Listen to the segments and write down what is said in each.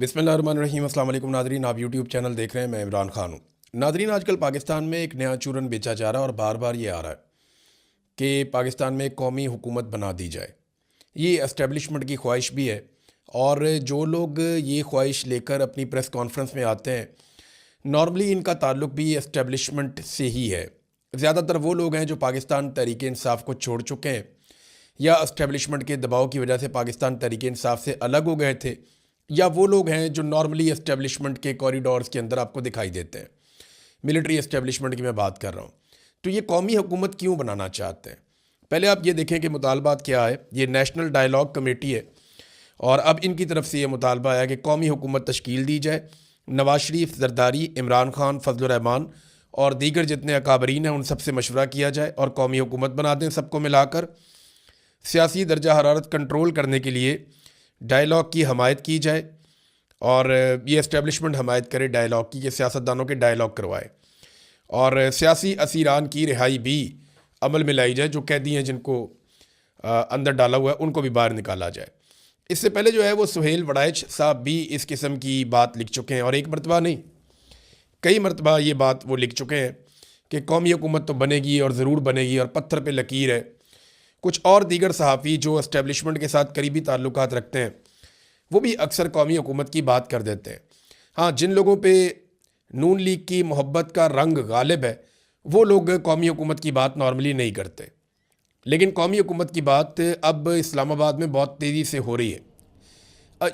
बिस्मिल्लाहिर्रहमानिर्रहीम। अस्सलाम वालेकुम नादरीन, आप यूट्यूब चैनल देख रहे हैं। मैं इमरान खान हूँ। नादरीन, आजकल पाकिस्तान में एक नया चूरन बेचा जा रहा है और बार बार ये आ रहा है कि पाकिस्तान में एक कौमी हुकूमत बना दी जाए। ये एस्टेब्लिशमेंट की ख्वाहिश भी है और जो लोग ये ख्वाहिश लेकर अपनी प्रेस कॉन्फ्रेंस में आते हैं, नॉर्मली इनका ताल्लुक भी एस्टेब्लिशमेंट से ही है। ज़्यादातर वो लोग हैं जो पाकिस्तान तहरीक इंसाफ को छोड़ चुके हैं या एस्टेब्लिशमेंट के दबाव की वजह से पाकिस्तान तहरीक इंसाफ से अलग हो गए थे, या वो लोग हैं जो नॉर्मली एस्टेब्लिशमेंट के कॉरिडोर्स के अंदर आपको दिखाई देते हैं। मिलिट्री एस्टेब्लिशमेंट की मैं बात कर रहा हूँ। तो ये कौमी हुकूमत क्यों बनाना चाहते हैं? पहले आप ये देखें कि मुतालबात क्या है। ये नेशनल डायलॉग कमेटी है और अब इनकी तरफ से ये मुतालबा आया कि कौमी हुकूमत तश्कील दी जाए। नवाज शरीफ, जरदारी, इमरान खान, फजल रहमान और दीगर जितने अकाबरीन हैं उन सबसे मशवरा किया जाए और कौमी हुकूमत बना दें। सबको मिलाकर सियासी दर्जा हरारत कंट्रोल करने के लिए डायलॉग की हमायत की जाए और ये एस्टेब्लिशमेंट हमायत करे डायलॉग की, कि सियासतदानों के डायलॉग करवाए और सियासी असीरान की रिहाई भी अमल में लाई जाए। जो कैदी हैं जिनको अंदर डाला हुआ है उनको भी बाहर निकाला जाए। इससे पहले जो है वो सुहेल वड़ाइच साहब भी इस किस्म की बात लिख चुके हैं और एक मरतबा नहीं, कई मरतबा ये बात वो लिख चुके हैं कि कौमी हुकूमत तो बनेगी और ज़रूर बनेगी और पत्थर पे लकीर है। कुछ और दीगर सहाफ़ी जो एस्टेब्लिशमेंट के साथ करीबी ताल्लुकात रखते हैं वो भी अक्सर कौमी हुकूमत की बात कर देते हैं। हाँ, जिन लोगों पे नून लीग की मोहब्बत का रंग गालिब है वो लोग कौमी हुकूमत की बात नॉर्मली नहीं करते, लेकिन कौमी हुकूमत की बात अब इस्लामाबाद में बहुत तेज़ी से हो रही है।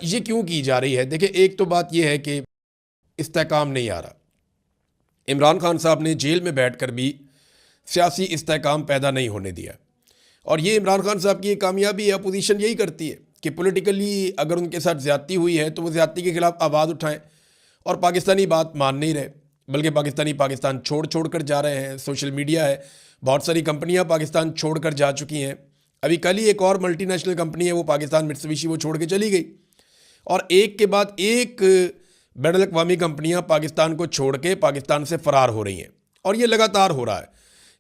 ये क्यों की जा रही है? देखिए, एक तो बात यह है कि इस्तेहकाम नहीं आ रहा। इमरान खान साहब ने जेल में बैठ कर भी सियासी इस्तेहकाम पैदा नहीं होने दिया और ये इमरान खान साहब की कामयाबी है। अपोजिशन यही करती है कि पॉलिटिकली अगर उनके साथ ज़्यादती हुई है तो वो ज़्यादती के ख़िलाफ़ आवाज़ उठाएं और पाकिस्तानी बात मान नहीं रहे, बल्कि पाकिस्तान छोड़ कर जा रहे हैं। सोशल मीडिया है, बहुत सारी कंपनियां पाकिस्तान छोड़ कर जा चुकी हैं। अभी कल ही एक और मल्टीनेशनल कंपनी है वो पाकिस्तान, मित्सुबिशी, वो छोड़ के चली गई और एक के बाद एक बैनुल अक़वामी कंपनियां पाकिस्तान को छोड़ के पाकिस्तान से फ़रार हो रही हैं और ये लगातार हो रहा है।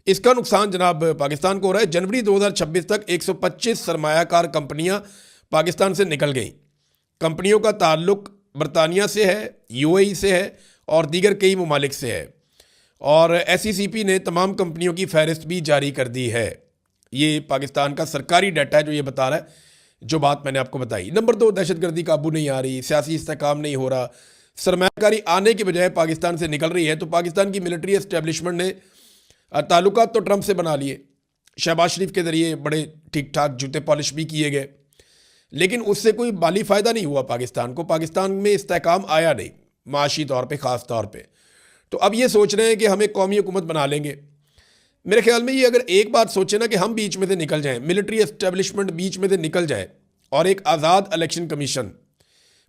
इसका नुकसान जनाब पाकिस्तान को हो रहा है। जनवरी 2026 तक 125 सरमायाकार कंपनियां पाकिस्तान से निकल गई। कंपनियों का ताल्लुक बरतानिया से है, यूएई से है और दीगर कई ममालिक से है और एसईसीपी ने तमाम कंपनियों की फहरिस्त भी जारी कर दी है। ये पाकिस्तान का सरकारी डाटा है जो ये बता रहा है जो बात मैंने आपको बताई। नंबर 2, दहशतगर्दी काबू नहीं आ रही, सियासी इस्तेहकाम नहीं हो रहा, सरमायाकारी आने के बजाय पाकिस्तान से निकल रही है। तो पाकिस्तान की मिलिट्री एस्टेब्लिशमेंट ने ताल्लुकात तो ट्रंप से बना लिए, शहबाज शरीफ के ज़रिए बड़े ठीक ठाक जूते पॉलिश भी किए गए, लेकिन उससे कोई माली फ़ायदा नहीं हुआ पाकिस्तान को। पाकिस्तान में इस्तेहकाम आया नहीं माशी तौर पे, ख़ास तौर पे। तो अब ये सोच रहे हैं कि हम एक कौमी हुकूमत बना लेंगे। मेरे ख्याल में ये अगर एक बात सोचे ना कि हम बीच में से निकल जाएं, मिलिट्री एस्टेब्लिशमेंट बीच में से निकल जाए और एक आज़ाद इलेक्शन कमीशन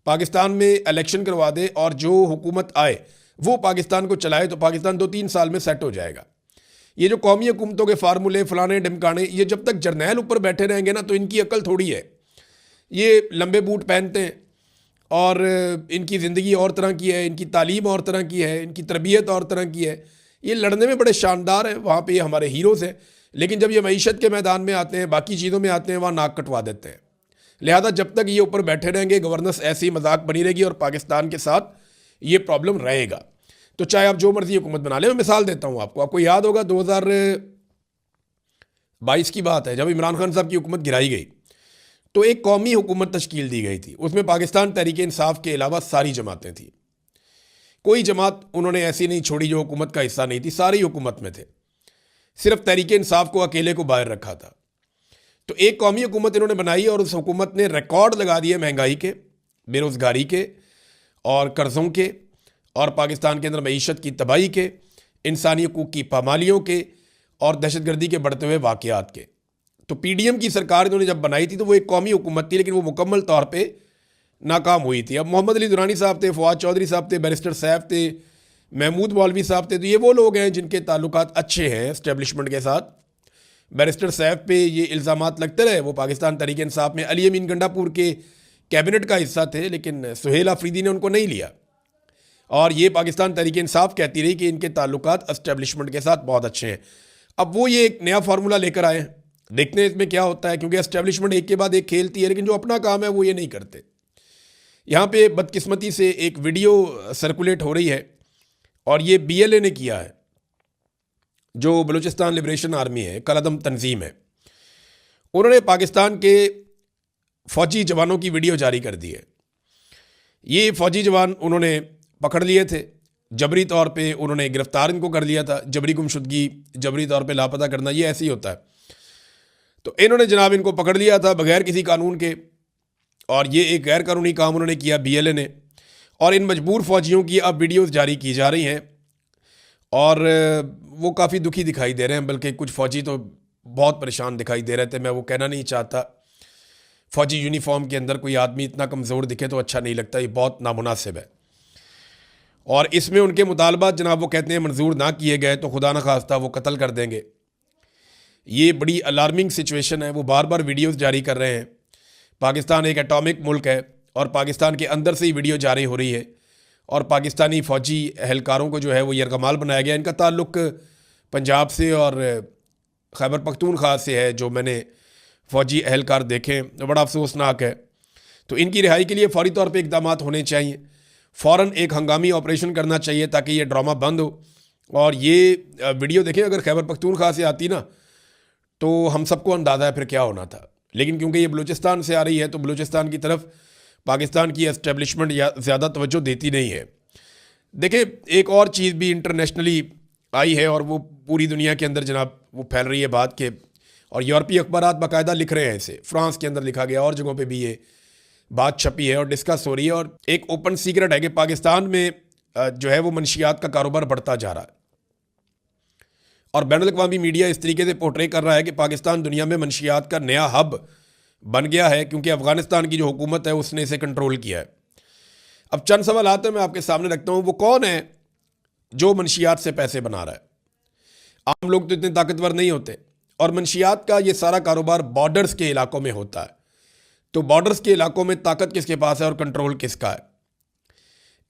पाकिस्तान में इलेक्शन करवा दे और जो हुकूमत आए वो पाकिस्तान को चलाए, तो पाकिस्तान 2-3 साल में सेट हो जाएगा। ये जो कौमी हुकूमतों के फार्मूले फलाने ढमकाने, ये जब तक जर्नैल ऊपर बैठे रहेंगे ना तो इनकी अकल थोड़ी है। ये लंबे बूट पहनते हैं और इनकी ज़िंदगी और तरह की है, इनकी तालीम और तरह की है, इनकी तरबियत और तरह की है। ये लड़ने में बड़े शानदार हैं, वहाँ पे ये हमारे हीरोज़ हैं, लेकिन जब ये मईशत के मैदान में आते हैं, बाकी चीज़ों में आते हैं, वहाँ नाक कटवा देते हैं। लिहाजा जब तक ये ऊपर बैठे रहेंगे गवर्नेंस ऐसी मजाक बनी रहेगी और पाकिस्तान के साथ ये प्रॉब्लम रहेगा। तो चाहे आप जो मर्जी हुकूमत बना लें। मैं मिसाल देता हूँ आपको याद होगा 2022 की बात है, जब इमरान खान साहब की हुकूमत गिराई गई तो एक कौमी हुकूमत तश्कील दी गई थी। उसमें पाकिस्तान तहरीक इंसाफ के अलावा सारी जमातें थी। कोई जमात उन्होंने ऐसी नहीं छोड़ी जो हुकूमत का हिस्सा नहीं थी, सारी हुकूमत में थे। सिर्फ तहरीक इंसाफ को अकेले को बाहर रखा था। तो एक कौमी हुकूमत इन्होंने बनाई और उस हुकूमत ने रिकॉर्ड लगा दिए महंगाई के, बेरोज़गारी के और कर्ज़ों के और पाकिस्तान के अंदर मईशत की तबाही के, इंसानी हकूक़ की पामालियों के और दहशतगर्दी के बढ़ते हुए वाक़यात के। तो पीडीएम की सरकार इन्होंने जब बनाई थी तो वो एक कौमी हुकूमत थी, लेकिन वो मुकम्मल तौर पे नाकाम हुई थी। अब मोहम्मद अली दुरानी साहब थे, फवाद चौधरी साहब थे, बैरिस्टर सैफ थे, महमूद मौलवी साहब थे। तो ये वो लोग हैं जिनके ताल्लुकात अच्छे हैं एस्टेब्लिशमेंट के साथ। बैरिस्टर सैफ पे ये इल्ज़ामात लगते रहे, वो पाकिस्तान तहरीक इंसाफ में अली अमीन गंडापुर के कैबिनेट का हिस्सा थे, लेकिन सुहेल आफरीदी ने उनको नहीं लिया और ये पाकिस्तान तहरीक इंसाफ कहती रही कि इनके ताल्लुकात एस्टेब्लिशमेंट के साथ बहुत अच्छे हैं। अब वो ये एक नया फार्मूला लेकर आए हैं, देखते हैं इसमें क्या होता है, क्योंकि एस्टेब्लिशमेंट एक के बाद एक खेलती है, लेकिन जो अपना काम है वो ये नहीं करते। यहाँ पे बदकिस्मती से एक वीडियो सर्कुलेट हो रही है और ये BLA ने किया है, जो बलूचिस्तान लिबरेशन आर्मी है, कलअदम तंजीम है। उन्होंने पाकिस्तान के फ़ौजी जवानों की वीडियो जारी कर दी है। ये फ़ौजी जवान उन्होंने पकड़ लिए थे, जबरी तौर पे उन्होंने गिरफ्तार इनको कर लिया था। जबरी गुमशुदगी, जबरी तौर पे लापता करना, ये ऐसे ही होता है। तो इन्होंने जनाब इनको पकड़ लिया था बगैर किसी कानून के, और ये एक गैर कानूनी काम उन्होंने किया BLA ने। और इन मजबूर फ़ौजियों की अब वीडियोस जारी की जा रही हैं और वो काफ़ी दुखी दिखाई दे रहे हैं, बल्कि कुछ फ़ौजी तो बहुत परेशान दिखाई दे रहे थे। मैं वो कहना नहीं चाहता, फ़ौजी यूनिफॉर्म के अंदर कोई आदमी इतना कमज़ोर दिखे तो अच्छा नहीं लगता, ये बहुत नामुनासिब है। और इसमें उनके मुतालबात जनाब वो कहते हैं मंजूर ना किए गए तो खुदा न खास्ता वो कत्ल कर देंगे। ये बड़ी अलार्मिंग सिचुएशन है। वो बार बार वीडियोस जारी कर रहे हैं। पाकिस्तान एक एटॉमिक मुल्क है और पाकिस्तान के अंदर से ही वीडियो जारी हो रही है और पाकिस्तानी फ़ौजी एहलकारों को जो है वो यरगमाल बनाया गया। इनका ताल्लुक़ पंजाब से और खैबर पख्तूनख्वा से है, जो मैंने फ़ौजी एहलकार देखे, तो बड़ा अफसोसनाक है। तो इनकी रिहाई के लिए फ़ौरी तौर पे इक़दाम होने चाहिए। फ़ौरन एक हंगामी ऑपरेशन करना चाहिए ताकि ये ड्रामा बंद हो। और ये वीडियो देखें, अगर खैबर पख्तूनख्वा से आती ना तो हम सबको अंदाज़ा है फिर क्या होना था। लेकिन क्योंकि ये बलूचिस्तान से आ रही है तो बलूचिस्तान की तरफ पाकिस्तान की एस्टेब्लिशमेंट ज़्यादा तवज्जो देती नहीं है। देखिए, एक और चीज़ भी इंटरनेशनली आई है और वो पूरी दुनिया के अंदर जनाब वो फैल रही है बात के, और यूरोपीय अखबारात बाकायदा लिख रहे हैं इसे। फ्रांस के अंदर लिखा गया और जगहों पे भी ये बात छपी है और डिस्कस हो रही है। और एक ओपन सीक्रेट है कि पाकिस्तान में जो है वो मनशियात का कारोबार बढ़ता जा रहा है और बैनुल-अक़वामी मीडिया इस तरीके से पोर्ट्रे कर रहा है कि पाकिस्तान दुनिया में मनशियात का नया हब बन गया है, क्योंकि अफ़गानिस्तान की जो हुकूमत है उसने इसे कंट्रोल किया है। अब चंद सवाल आते हैं, मैं आपके सामने रखता हूँ। वो कौन है जो मनशियात से पैसे बना रहा है? आम लोग तो इतने ताकतवर नहीं होते, और मनशियात का ये सारा कारोबार बॉर्डर्स के इलाकों में होता है। तो बॉर्डर्स के इलाकों में ताकत किसके पास है और कंट्रोल किसका है?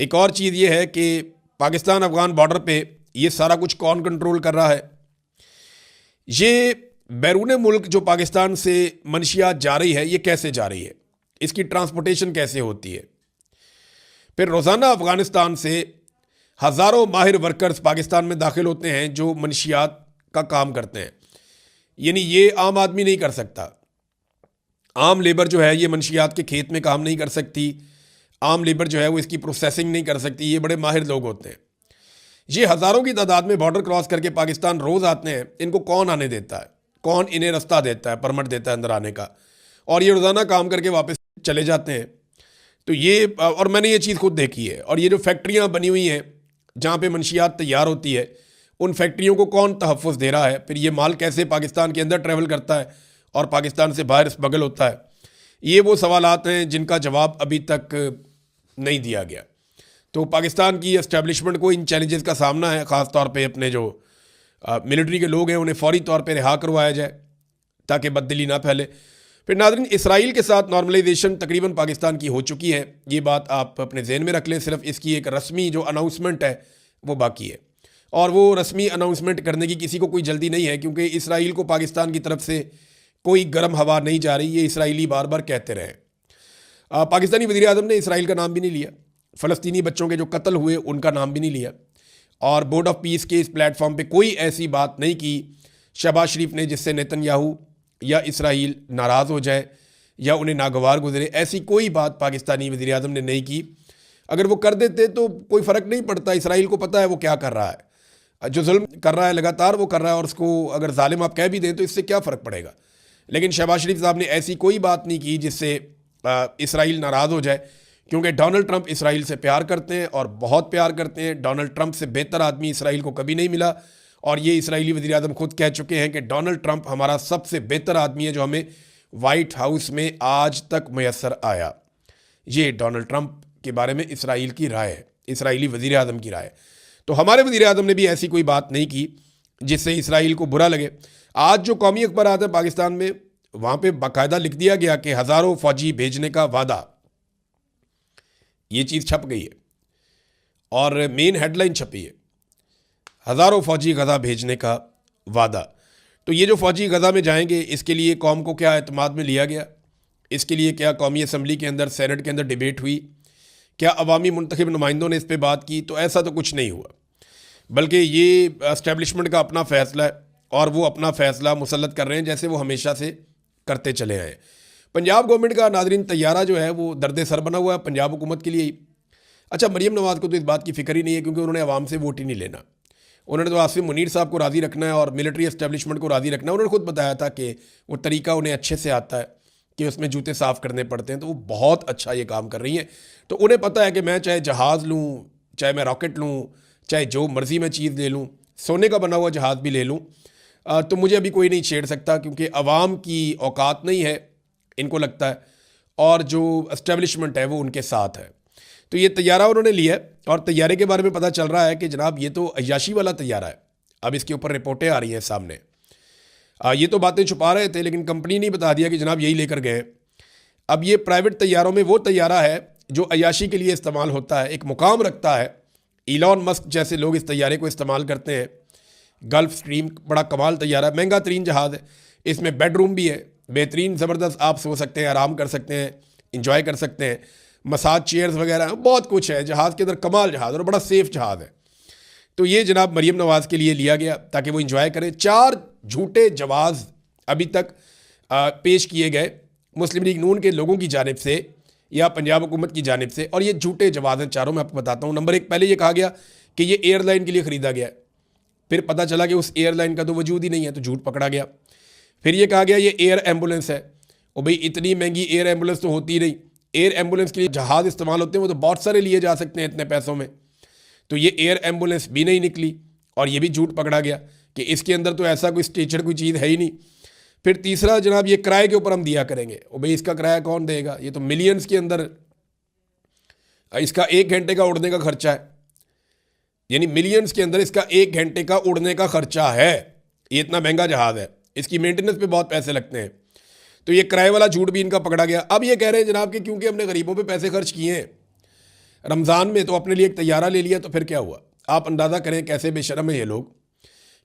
एक और चीज़ ये है कि पाकिस्तान अफ़गान बॉर्डर पे ये सारा कुछ कौन कंट्रोल कर रहा है? ये बैरून मुल्क जो पाकिस्तान से मनशियात जा रही है, ये कैसे जा रही है, इसकी ट्रांसपोर्टेशन कैसे होती है? फिर रोज़ाना अफ़गानिस्तान से हज़ारों माहिर वर्कर्स पाकिस्तान में दाखिल होते हैं जो मनशियात का काम करते हैं। यानी ये आम आदमी नहीं कर सकता। आम लेबर जो है ये मनशियात के खेत में काम नहीं कर सकती। आम लेबर जो है वो इसकी प्रोसेसिंग नहीं कर सकती। ये बड़े माहिर लोग होते हैं। ये हज़ारों की तादाद में बॉर्डर क्रॉस करके पाकिस्तान रोज़ आते हैं। इनको कौन आने देता है? कौन इन्हें रास्ता देता है, परमिट देता है अंदर आने का? और ये रोज़ाना काम करके वापस चले जाते हैं। तो ये, और मैंने ये चीज़ खुद देखी है। और ये जो फैक्ट्रियाँ बनी हुई हैं जहाँ पे मनशियात तैयार होती है, उन फैक्ट्रियों को कौन तहफ़्फ़ुज़ दे रहा है? फिर ये माल कैसे पाकिस्तान के अंदर ट्रैवल करता है और पाकिस्तान से बाहर स्मगल होता है? ये वो सवालात हैं जिनका जवाब अभी तक नहीं दिया गया। तो पाकिस्तान की एस्टेब्लिशमेंट को इन चैलेंजेस का सामना है। ख़ास तौर पे अपने जो मिलिट्री के लोग हैं उन्हें फौरी तौर पे रिहा करवाया जाए ताकि बददिली ना फैले। फिर नाज़रीन, इसराइल के साथ नॉर्मलाइजेशन तकरीबन पाकिस्तान की हो चुकी है। ये बात आप अपने जहन में रख लें। सिर्फ इसकी एक रस्मी जो अनाउंसमेंट है वो बाकी है, और वो रस्मी अनाउंसमेंट करने की किसी को कोई जल्दी नहीं है, क्योंकि इसराइल को पाकिस्तान की तरफ से कोई गर्म हवा नहीं जा रही। ये इसराइली बार बार कहते रहे। पाकिस्तानी वज़ीर आज़म ने इसराइल का नाम भी नहीं लिया। फ़लस्तीनी बच्चों के जो कत्ल हुए उनका नाम भी नहीं लिया। और बोर्ड ऑफ पीस के इस प्लेटफॉर्म पे कोई ऐसी बात नहीं की शहबाज शरीफ ने जिससे नेतन्याहू या इसराइल नाराज़ हो जाए या उन्हें नागवार गुजरे। ऐसी कोई बात पाकिस्तानी वज़ीर आज़म ने नहीं की। अगर वो कर देते तो कोई फ़र्क नहीं पड़ता। इसराइल को पता है वो क्या कर रहा है, जो जुल्म कर रहा है लगातार वो कर रहा है, और उसको अगर जालिम आप कह भी दें तो इससे क्या फ़र्क पड़ेगा। लेकिन शहबाज शरीफ साहब ने ऐसी कोई बात नहीं की जिससे इसराइल नाराज़ हो जाए, क्योंकि डोनाल्ड ट्रंप इसराइल से प्यार करते हैं और बहुत प्यार करते हैं। डोनाल्ड ट्रंप से बेहतर आदमी इसराइल को कभी नहीं मिला, और ये इसराइली वज़ीर आज़म खुद कह चुके हैं कि डोनाल्ड ट्रंप हमारा सबसे बेहतर आदमी है जो हमें वाइट हाउस में आज तक मैसर आया। ये डोनाल्ड ट्रंप के बारे में इसराइल की राय है, इसराइली वज़ीर आज़म की राय। तो हमारे वज़ीर आज़म ने भी ऐसी कोई बात नहीं की जिससे इसराइल को बुरा लगे। आज जो कौमी अखबारात हैं पाकिस्तान में, वहाँ पे बाकायदा लिख दिया गया कि हज़ारों फ़ौजी भेजने का वादा। ये चीज़ छप गई है और मेन हेडलाइन छपी है, हज़ारों फ़ौजी गज़ा भेजने का वादा। तो ये जो फ़ौजी गज़ा में जाएंगे, इसके लिए कौम को क्या एतमाद में लिया गया? इसके लिए क्या कौमी असम्बली के अंदर, सेनेट के अंदर डिबेट हुई? क्या अवामी मुंतखब नुमाइंदों ने इस पर बात की? तो ऐसा तो कुछ नहीं हुआ, बल्कि ये एस्टेब्लिशमेंट का अपना फ़ैसला है और वो अपना फ़ैसला मुसल्लत कर रहे हैं जैसे वो हमेशा से करते चले आए। पंजाब गवर्नमेंट का नाज़रीन तैयारा जो है वो दर्द सर बना हुआ है पंजाब हुकूमत के लिए ही। अच्छा, मरीम नवाज़ को तो इस बात की फ़िक्र ही नहीं है, क्योंकि उन्होंने आवाम से वोट ही नहीं लेना। उन्होंने तो आसिफ मुनीर साहब को राज़ी रखना है और मिलिट्री एस्टेब्लिशमेंट को राज़ी रखना है। उन्होंने खुद बताया था कि वो तरीका उन्हें अच्छे से आता है कि उसमें जूते साफ़ करने पड़ते हैं, तो वो बहुत अच्छा ये काम कर रही हैं। तो उन्हें पता है कि मैं चाहे जहाज़ लूँ, चाहे मैं रॉकेट लूँ, चाहे जो मर्ज़ी मैं चीज़ ले लूँ, सोने का बना हुआ जहाज़ भी ले लूँ, तो मुझे अभी कोई नहीं छेड़ सकता, क्योंकि अवाम की औकात नहीं है, इनको लगता है, और जो एस्टेब्लिशमेंट है वो उनके साथ है। तो ये तैयारा उन्होंने लिया है, और तैयारे के बारे में पता चल रहा है कि जनाब ये तो अय्याशी वाला तैयारा है। अब इसके ऊपर रिपोर्टें आ रही हैं सामने। ये तो बातें छुपा रहे थे, लेकिन कंपनी ने बता दिया कि जनाब यही लेकर गए। अब ये प्राइवेट तैयारों में वो तैयारा है जो अय्याशी के लिए इस्तेमाल होता है, एक मुकाम रखता है। इलॉन मस्क जैसे लोग इस तैयारे को इस्तेमाल करते हैं। गल्फ स्ट्रीम बड़ा कमाल तैयारा है, महंगा तरीन जहाज़ है। इसमें बेडरूम भी है, बेहतरीन ज़बरदस्त, आप सो सकते हैं, आराम कर सकते हैं, इंजॉय कर सकते हैं, मसाज चेयर्स वगैरह बहुत कुछ है जहाज़ के अंदर। कमाल जहाज़ और बड़ा सेफ जहाज़ है। तो ये जनाब मरीम नवाज़ के लिए लिया गया ताकि वो इंजॉय करें। 4 झूठे जवाज़ अभी तक पेश किए गए मुस्लिम लीग नून के लोगों की जानिब से या पंजाब हुकूमत की जानिब से, और ये झूठे जवाज़ हैं चारों। मैं आपको बताता हूँ। नंबर 1, पहले ये कहा गया कि ये एयरलाइन के लिए ख़रीदा गया है, फिर पता चला कि उस एयरलाइन का तो वजूद ही नहीं है, तो झूठ पकड़ा गया। फिर ये कहा गया ये एयर एम्बुलेंस है। और भाई इतनी महंगी एयर एम्बुलेंस तो होती नहीं। एयर एम्बुलेंस के लिए जहाज़ इस्तेमाल होते हैं, वो तो बहुत सारे लिए जा सकते हैं इतने पैसों में। तो ये एयर एम्बुलेंस भी नहीं निकली, और ये भी झूठ पकड़ा गया कि इसके अंदर तो ऐसा कोई स्ट्रेचर कोई चीज़ है ही नहीं। फिर तीसरा जनाब, ये किराए के ऊपर हम दिया करेंगे। और भाई इसका किराया कौन देगा? ये तो मिलियंस के अंदर इसका 1 घंटे का उड़ने का खर्चा है, यानी मिलियंस के अंदर इसका 1 घंटे का उड़ने का खर्चा है। ये इतना महंगा जहाज़ है, इसकी मेंटेनेंस पे बहुत पैसे लगते हैं। तो ये किराए वाला झूठ भी इनका पकड़ा गया। अब ये कह रहे हैं जनाब कि क्योंकि हमने गरीबों पे पैसे खर्च किए हैं रमज़ान में, तो अपने लिए एक तैयारा ले लिया, तो फिर क्या हुआ? आप अंदाज़ा करें कैसे बेशर्म है ये लोग,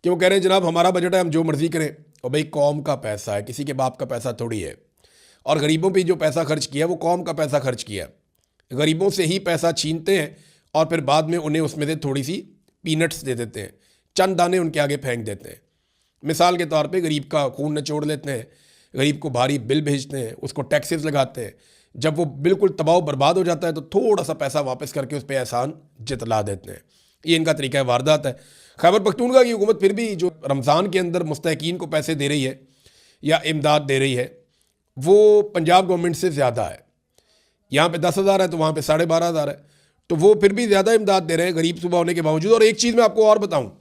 कि वो कह रहे हैं जनाब हमारा बजट है, हम जो मर्ज़ी करें। और भाई कौम का पैसा है, किसी के बाप का पैसा थोड़ी है। और गरीबों पे जो पैसा खर्च किया वो कौम का पैसा खर्च किया। गरीबों से ही पैसा छीनते हैं और फिर बाद में उन्हें उसमें से थोड़ी सी पीनट्स दे देते हैं, चंद दाने उनके आगे फेंक देते हैं। मिसाल के तौर पे गरीब का खून निचोड़ लेते हैं, गरीब को भारी बिल भेजते हैं, उसको टैक्सेस लगाते हैं। जब वो बिल्कुल तबाह बर्बाद हो जाता है तो थोड़ा सा पैसा वापस करके उस पर एहसान जतला देते हैं। ये इनका तरीका है, वारदात है। खैबर पख्तूनख्वा की हुकूमत फिर भी जो रमज़ान के अंदर मुस्तहकीन को पैसे दे रही है या इमदाद दे रही है, वो पंजाब गवर्नमेंट से ज़्यादा है। यहाँ पे 10,000 है तो वहाँ पे 12,500 है, तो वो फिर भी ज़्यादा इमदाद दे रहे हैं गरीब सूबा होने के बावजूद। और एक चीज़ मैं आपको और बताऊँ,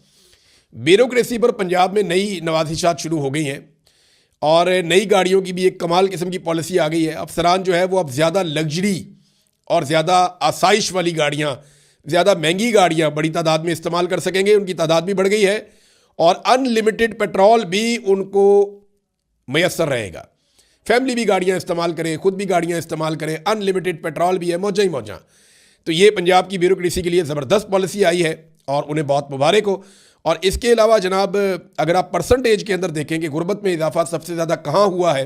ब्यूरोक्रेसी पर पंजाब में नई नवाजिशात शुरू हो गई हैं, और नई गाड़ियों की भी एक कमाल किस्म की पॉलिसी आ गई है। अफसरान जो है वो अब ज़्यादा लग्जरी और ज़्यादा आसाइश वाली गाड़ियाँ, ज़्यादा महंगी गाड़ियाँ बड़ी तादाद में इस्तेमाल कर सकेंगे। उनकी तादाद भी बढ़ गई है, और अनलिमिटेड पेट्रोल भी उनको मैसर रहेगा। फैमिली भी गाड़ियाँ इस्तेमाल करे, खुद भी गाड़ियाँ इस्तेमाल करें, अनलिमिटेड पेट्रोल भी है, मौजा ही मौजा। तो ये पंजाब की ब्यूरोक्रेसी के लिए ज़बरदस्त पॉलिसी आई है, और उन्हें बहुत मुबारक हो। और इसके अलावा जनाब अगर आप परसेंटेज के अंदर देखें कि गुर्बत में इजाफा सबसे ज़्यादा कहाँ हुआ है,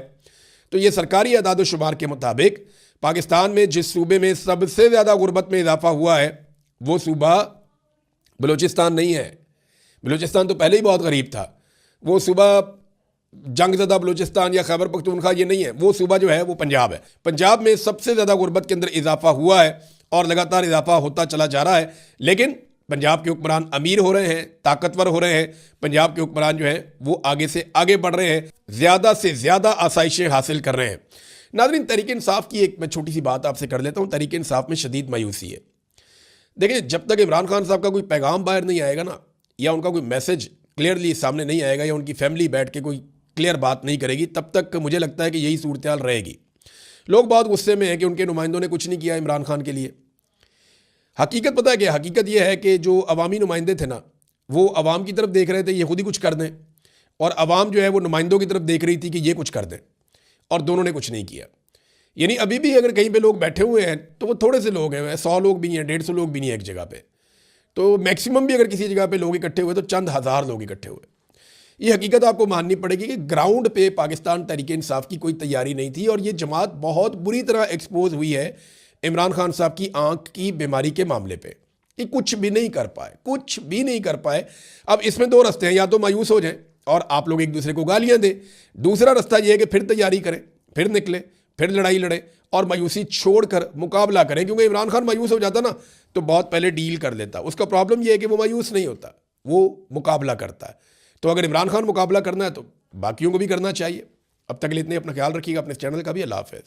तो ये सरकारी अदाद शुमार के मुताबिक पाकिस्तान में जिस सूबे में सबसे ज़्यादा गुर्बत में इजाफा हुआ है वो सूबा बलूचिस्तान नहीं है। बलूचिस्तान तो पहले ही बहुत गरीब था। वो सूबा जंगज़दा बलूचिस्तान या खैबर पख्तूनख्वा ये नहीं है। वो सूबा जो है वो पंजाब है। पंजाब में सबसे ज़्यादा गुर्बत के अंदर इजाफा हुआ है, और लगातार इजाफा होता चला जा रहा है। लेकिन पंजाब के हुक्मरान अमीर हो रहे हैं, ताकतवर हो रहे हैं। पंजाब के हुक्मरान जो हैं वो आगे से आगे बढ़ रहे हैं, ज़्यादा से ज़्यादा आसाइशें हासिल कर रहे हैं। नाज़रीन, तहरीक इंसाफ की एक मैं छोटी सी बात आपसे कर लेता हूँ। तहरीक इंसाफ में शदीद मायूसी है। देखिए, जब तक इमरान खान साहब का कोई पैगाम बाहर नहीं आएगा ना, या उनका कोई मैसेज क्लियरली सामने नहीं आएगा, या उनकी फैमिली बैठ के कोई क्लियर बात नहीं करेगी, तब तक मुझे लगता है कि यही सूरत हाल रहेगी। लोग बहुत गुस्से में हैं कि उनके नुमाइंदों ने कुछ नहीं किया इमरान खान के लिए। हकीकत पता है क्या? हकीकत यह है कि जो अवामी नुमाइंदे थे ना, वो अवाम की तरफ देख रहे थे ये खुद ही कुछ कर दें, और अवाम जो है वो नुमाइंदों की तरफ देख रही थी कि ये कुछ कर दें, और दोनों ने कुछ नहीं किया। यानी अभी भी अगर कहीं पे लोग बैठे हुए हैं तो वो थोड़े से लोग हैं, 100 लोग भी नहीं हैं, 150 लोग भी नहीं है एक जगह पे। तो मैक्सिमम भी अगर किसी जगह पे लोग इकट्ठे हुए तो चंद हज़ार लोग इकट्ठे हुए। ये हकीकत आपको माननी पड़ेगी कि ग्राउंड पे पाकिस्तान तहरीक इंसाफ की कोई तैयारी नहीं थी, और ये जमात बहुत बुरी तरह एक्सपोज हुई है इमरान खान साहब की आंख की बीमारी के मामले पे कि कुछ भी नहीं कर पाए, कुछ भी नहीं कर पाए। अब इसमें दो रास्ते हैं, या तो मायूस हो जाएं और आप लोग एक दूसरे को गालियां दें, दूसरा रास्ता यह है कि फिर तैयारी करें, फिर निकले, फिर लड़ाई लड़े और मायूसी छोड़कर मुकाबला करें। क्योंकि इमरान खान मायूस हो जाता ना तो बहुत पहले डील कर लेता। उसका प्रॉब्लम यह है कि वो मायूस नहीं होता, वो मुकाबला करता है। तो अगर इमरान खान मुकाबला करना है तो बाकियों को भी करना चाहिए। अब तक के लिए इतने, अपना ख्याल रखिएगा, अपने चैनल का भी। अल्लाह हाफ़िज़।